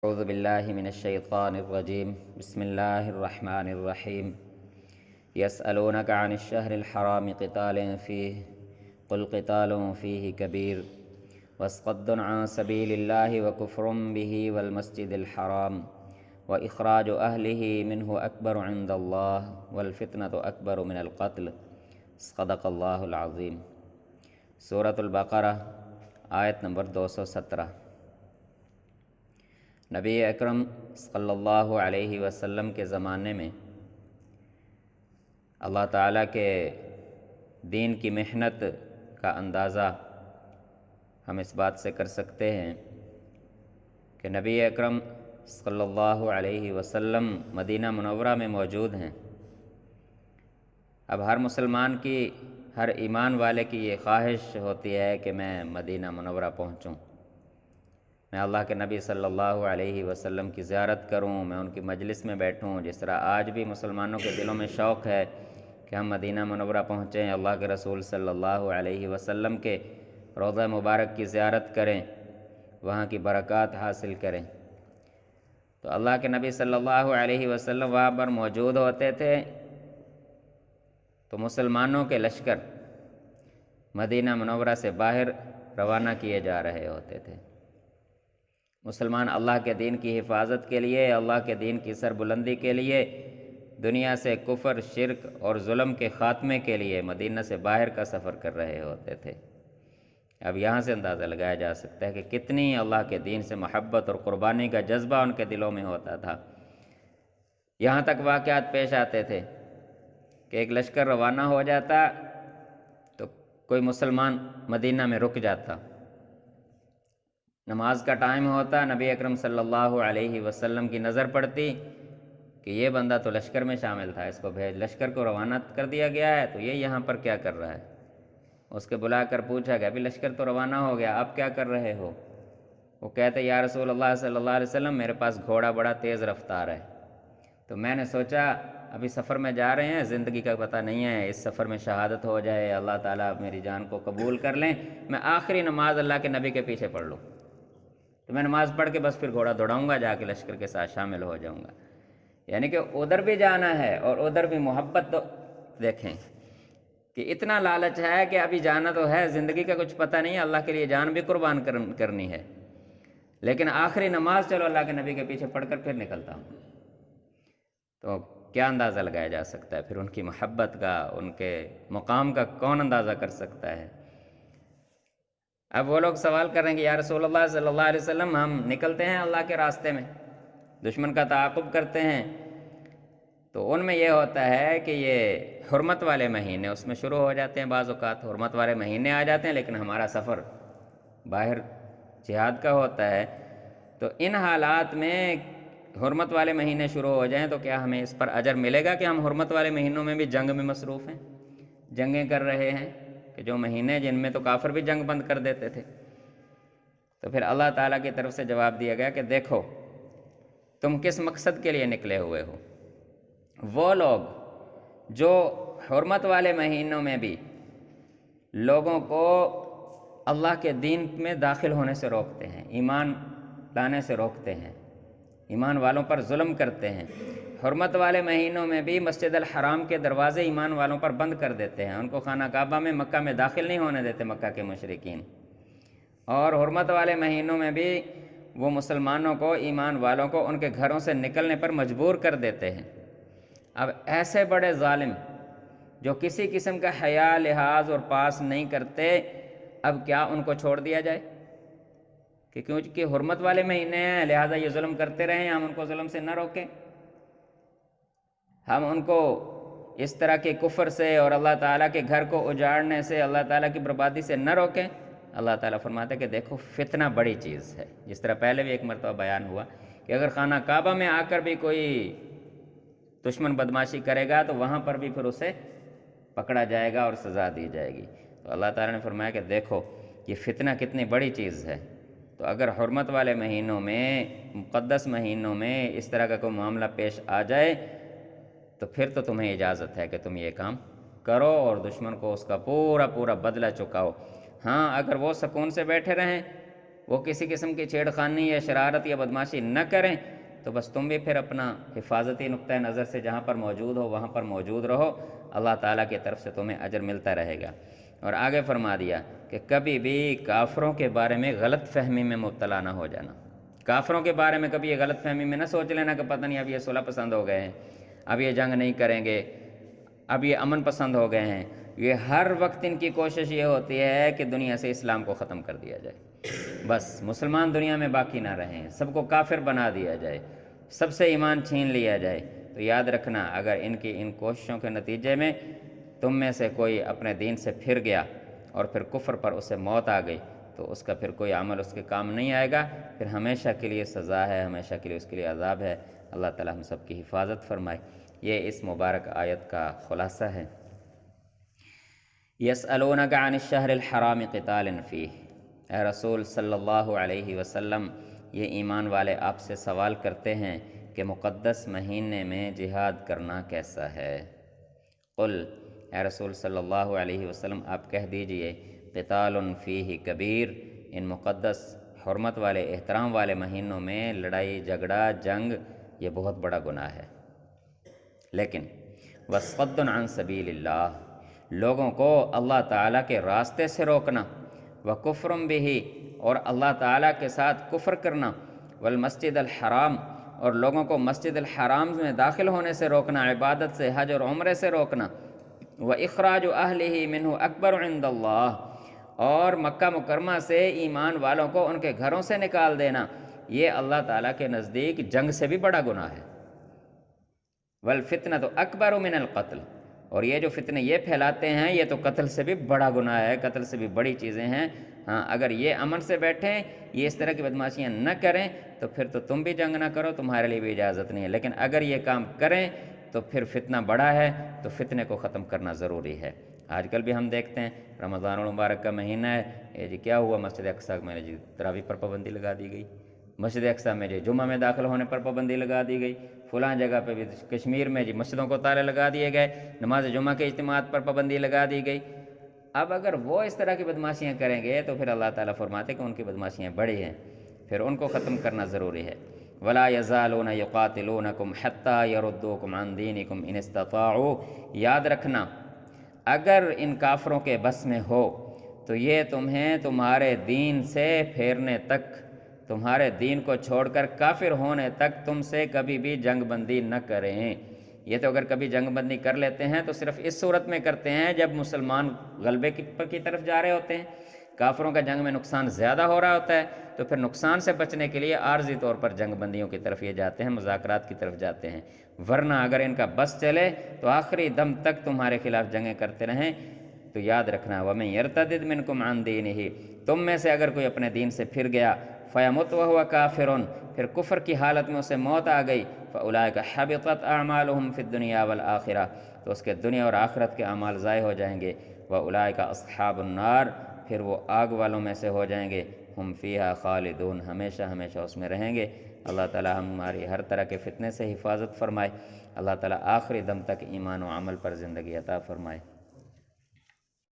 اعوذ باللہ من الشیطان الرجیم بسم اللہ الرحمن الرحیم یسألونک عن الشہر الحرام قتال فیہ قل قتال فیہ کبیر وصد عن سبیل اللہ وکفر بہ والمسجد الحرام واخراج اہلہ منہ اکبر عند اللہ والفتنۃ اکبر من القتل صدق اللہ العظیم۔ سورۃ البقرہ آیت نمبر 217۔ نبی اکرم صلی اللہ علیہ وسلم کے زمانے میں اللہ تعالیٰ کے دین کی محنت کا اندازہ ہم اس بات سے کر سکتے ہیں کہ نبی اکرم صلی اللہ علیہ وسلم مدینہ منورہ میں موجود ہیں۔ اب ہر مسلمان کی، ہر ایمان والے کی یہ خواہش ہوتی ہے کہ میں مدینہ منورہ پہنچوں، میں اللہ کے نبی صلی اللہ علیہ وسلم کی زیارت کروں، میں ان کی مجلس میں بیٹھوں، جس طرح آج بھی مسلمانوں کے دلوں میں شوق ہے کہ ہم مدینہ منورہ پہنچیں، اللہ کے رسول صلی اللہ علیہ وسلم کے روضہ مبارک کی زیارت کریں، وہاں کی برکات حاصل کریں۔ تو اللہ کے نبی صلی اللہ علیہ وسلم وہاں پر موجود ہوتے تھے تو مسلمانوں کے لشکر مدینہ منورہ سے باہر روانہ کیے جا رہے ہوتے تھے۔ مسلمان اللہ کے دین کی حفاظت کے لیے، اللہ کے دین کی سربلندی کے لیے، دنیا سے کفر، شرک اور ظلم کے خاتمے کے لیے مدینہ سے باہر کا سفر کر رہے ہوتے تھے۔ اب یہاں سے اندازہ لگایا جا سکتا ہے کہ کتنی اللہ کے دین سے محبت اور قربانی کا جذبہ ان کے دلوں میں ہوتا تھا۔ یہاں تک واقعات پیش آتے تھے کہ ایک لشکر روانہ ہو جاتا تو کوئی مسلمان مدینہ میں رک جاتا، نماز کا ٹائم ہوتا، نبی اکرم صلی اللہ علیہ وسلم کی نظر پڑتی کہ یہ بندہ تو لشکر میں شامل تھا، اس کو بھیج، لشکر کو روانہ کر دیا گیا ہے تو یہ یہاں پر کیا کر رہا ہے؟ اس کے بلا کر پوچھا گیا، ابھی لشکر تو روانہ ہو گیا، آپ کیا کر رہے ہو؟ وہ کہتے یا رسول اللہ صلی اللہ علیہ وسلم میرے پاس گھوڑا بڑا تیز رفتار ہے، تو میں نے سوچا ابھی سفر میں جا رہے ہیں، زندگی کا پتہ نہیں ہے، اس سفر میں شہادت ہو جائے، اللہ تعالیٰ میری جان کو قبول کر لیں، میں آخری نماز اللہ کے نبی کے پیچھے پڑھ لوں، تو میں نماز پڑھ کے بس پھر گھوڑا دوڑاؤں گا، جا کے لشکر کے ساتھ شامل ہو جاؤں گا۔ یعنی کہ ادھر بھی جانا ہے اور ادھر بھی محبت، تو دیکھیں کہ اتنا لالچ ہے کہ ابھی جانا تو ہے، زندگی کا کچھ پتہ نہیں ہے، اللہ کے لیے جان بھی قربان کرنی ہے، لیکن آخری نماز چلو اللہ کے نبی کے پیچھے پڑھ کر پھر نکلتا ہوں۔ تو کیا اندازہ لگایا جا سکتا ہے پھر ان کی محبت کا، ان کے مقام کا کون اندازہ کر سکتا ہے؟ اب وہ لوگ سوال کر رہے ہیں کہ یا رسول اللہ صلی اللہ علیہ وسلم ہم نکلتے ہیں اللہ کے راستے میں، دشمن کا تعاقب کرتے ہیں، تو ان میں یہ ہوتا ہے کہ یہ حرمت والے مہینے اس میں شروع ہو جاتے ہیں، بعض اوقات حرمت والے مہینے آ جاتے ہیں، لیکن ہمارا سفر باہر جہاد کا ہوتا ہے، تو ان حالات میں حرمت والے مہینے شروع ہو جائیں تو کیا ہمیں اس پر اجر ملے گا کہ ہم حرمت والے مہینوں میں بھی جنگ میں مصروف ہیں، جنگیں کر رہے ہیں، کہ جو مہینے جن میں تو کافر بھی جنگ بند کر دیتے تھے؟ تو پھر اللہ تعالیٰ کی طرف سے جواب دیا گیا کہ دیکھو تم کس مقصد کے لیے نکلے ہوئے ہو۔ وہ لوگ جو حرمت والے مہینوں میں بھی لوگوں کو اللہ کے دین میں داخل ہونے سے روکتے ہیں، ایمان لانے سے روکتے ہیں، ایمان والوں پر ظلم کرتے ہیں، حرمت والے مہینوں میں بھی مسجد الحرام کے دروازے ایمان والوں پر بند کر دیتے ہیں، ان کو خانہ کعبہ میں، مکہ میں داخل نہیں ہونے دیتے مکہ کے مشرکین، اور حرمت والے مہینوں میں بھی وہ مسلمانوں کو، ایمان والوں کو ان کے گھروں سے نکلنے پر مجبور کر دیتے ہیں۔ اب ایسے بڑے ظالم جو کسی قسم کا حیا، لحاظ اور پاس نہیں کرتے، اب کیا ان کو چھوڑ دیا جائے کہ کیونکہ حرمت والے مہینے ہیں لہٰذا یہ ظلم کرتے رہیں، ہم ان کو ظلم سے نہ روکیں، ہم ان کو اس طرح کے کفر سے اور اللہ تعالیٰ کے گھر کو اجاڑنے سے، اللہ تعالیٰ کی بربادی سے نہ روکیں؟ اللہ تعالیٰ فرماتے ہیں کہ دیکھو فتنہ بڑی چیز ہے، جس طرح پہلے بھی ایک مرتبہ بیان ہوا کہ اگر خانہ کعبہ میں آ کر بھی کوئی دشمن بدماشی کرے گا تو وہاں پر بھی پھر اسے پکڑا جائے گا اور سزا دی جائے گی۔ تو اللہ تعالیٰ نے فرمایا کہ دیکھو یہ فتنہ کتنی بڑی چیز ہے، تو اگر حرمت والے مہینوں میں، مقدس مہینوں میں اس طرح کا کوئی معاملہ پیش آ جائے تو پھر تو تمہیں اجازت ہے کہ تم یہ کام کرو اور دشمن کو اس کا پورا پورا بدلہ چکاؤ۔ ہاں اگر وہ سکون سے بیٹھے رہیں، وہ کسی قسم کی چھیڑخانی یا شرارت یا بدماشی نہ کریں، تو بس تم بھی پھر اپنا حفاظتی نقطۂ نظر سے جہاں پر موجود ہو وہاں پر موجود رہو، اللہ تعالیٰ کی طرف سے تمہیں اجر ملتا رہے گا۔ اور آگے فرما دیا کہ کبھی بھی کافروں کے بارے میں غلط فہمی میں مبتلا نہ ہو جانا۔ کافروں کے بارے میں کبھی یہ غلط فہمی میں نہ سوچ لینا کہ پتہ نہیں اب یہ صلح پسند ہو گئے ہیں، اب یہ جنگ نہیں کریں گے، اب یہ امن پسند ہو گئے ہیں۔ یہ ہر وقت ان کی کوشش یہ ہوتی ہے کہ دنیا سے اسلام کو ختم کر دیا جائے، بس مسلمان دنیا میں باقی نہ رہیں، سب کو کافر بنا دیا جائے، سب سے ایمان چھین لیا جائے۔ تو یاد رکھنا، اگر ان کی ان کوششوں کے نتیجے میں تم میں سے کوئی اپنے دین سے پھر گیا اور پھر کفر پر اسے موت آ گئی، تو اس کا پھر کوئی عمل اس کے کام نہیں آئے گا، پھر ہمیشہ کے لیے سزا ہے، ہمیشہ کے لیے اس کے لیے عذاب ہے۔ اللہ تعالیٰ ہم سب کی حفاظت فرمائے۔ یہ اس مبارک آیت کا خلاصہ ہے۔ یسألونک عن الشہر الحرام قتال فیہ، اے رسول صلی اللہ علیہ وسلم، یہ ایمان والے آپ سے سوال کرتے ہیں کہ مقدس مہینے میں جہاد کرنا کیسا ہے۔ قل، اے رسول صلی اللہ علیہ وسلم آپ کہہ دیجئے، قتال فیہ کبیر، ان مقدس حرمت والے احترام والے مہینوں میں لڑائی جھگڑا جنگ یہ بہت بڑا گناہ ہے، لیکن وصد عن سبیل اللہ، لوگوں کو اللہ تعالیٰ کے راستے سے روکنا، وکفر بہ، اور اللہ تعالیٰ کے ساتھ کفر کرنا، والمسجد الحرام، اور لوگوں کو مسجد الحرام میں داخل ہونے سے روکنا، عبادت سے، حج اور عمرے سے روکنا، وإخراج أهله منہ اکبر عند اللہ، اور مکہ مکرمہ سے ایمان والوں کو ان کے گھروں سے نکال دینا، یہ اللہ تعالیٰ کے نزدیک جنگ سے بھی بڑا گناہ ہے۔ والفتنۃ اکبر من القتل، اور یہ جو فتنے یہ پھیلاتے ہیں یہ تو قتل سے بھی بڑا گناہ ہے، قتل سے بھی بڑی چیزیں ہیں۔ ہاں، اگر یہ امن سے بیٹھیں، یہ اس طرح کی بدماشیاں نہ کریں، تو پھر تو تم بھی جنگ نہ کرو، تمہارے لیے بھی اجازت نہیں ہے، لیکن اگر یہ کام کریں تو پھر فتنہ بڑا ہے، تو فتنے کو ختم کرنا ضروری ہے۔ آج کل بھی ہم دیکھتے ہیں رمضان المبارک کا مہینہ ہے، یہ جی کیا ہوا، مسجد اقصیٰ میں جی تراویح پر پابندی لگا دی گئی، مسجد اقصیٰ میں جی جمعہ میں داخل ہونے پر پابندی لگا دی گئی، فلاں جگہ پہ بھی کشمیر میں جی مسجدوں کو تالے لگا دیے گئے، نماز جمعہ کے اجتماعات پر پابندی لگا دی گئی۔ اب اگر وہ اس طرح کی بدماشیاں کریں گے تو پھر اللہ تعالیٰ فرماتے کہ ان کی بدماشیاں بڑی ہیں، پھر ان کو ختم کرنا ضروری ہے۔ ولا یزالون یقاتلونکم حتی یردوکم عن دینکم ان استطاعوا، یاد رکھنا اگر ان کافروں کے بس میں ہو تو یہ تمہیں تمہارے دین سے پھیرنے تک، تمہارے دین کو چھوڑ کر کافر ہونے تک تم سے کبھی بھی جنگ بندی نہ کریں۔ یہ تو اگر کبھی جنگ بندی کر لیتے ہیں تو صرف اس صورت میں کرتے ہیں جب مسلمان غلبے کی طرف جا رہے ہوتے ہیں، کافروں کا جنگ میں نقصان زیادہ ہو رہا ہوتا ہے، تو پھر نقصان سے بچنے کے لیے عارضی طور پر جنگ بندیوں کی طرف یہ جاتے ہیں، مذاکرات کی طرف جاتے ہیں، ورنہ اگر ان کا بس چلے تو آخری دم تک تمہارے خلاف جنگیں کرتے رہیں۔ تو یاد رکھنا وَمَن يَرْتَدِدْ مِنْكُمْ عَنْ دِينِهِ، تم میں سے اگر کوئی اپنے دین سے پھر گیا، فَيَمُتْ وَهُوَ كَافِرٌ، پھر کفر کی حالت میں اسے موت آ گئی، فَأُولَٰئِكَ حَبِطَتْ أَعْمَالُهُمْ فِي الدُّنْيَا وَالْآخِرَةِ، تو اس کے دنیا اور آخرت کے اعمال ضائع ہو جائیں گے، وَأُولَٰئِكَ أَصْحَابُ النَّارِ، پھر وہ آگ والوں میں سے ہو جائیں گے، ہم فیہا خالدون، ہمیشہ ہمیشہ اس میں رہیں گے۔ اللہ تعالی ہماری ہر طرح کے فتنے سے حفاظت فرمائے، اللہ تعالی آخری دم تک ایمان و عمل پر زندگی عطا فرمائے۔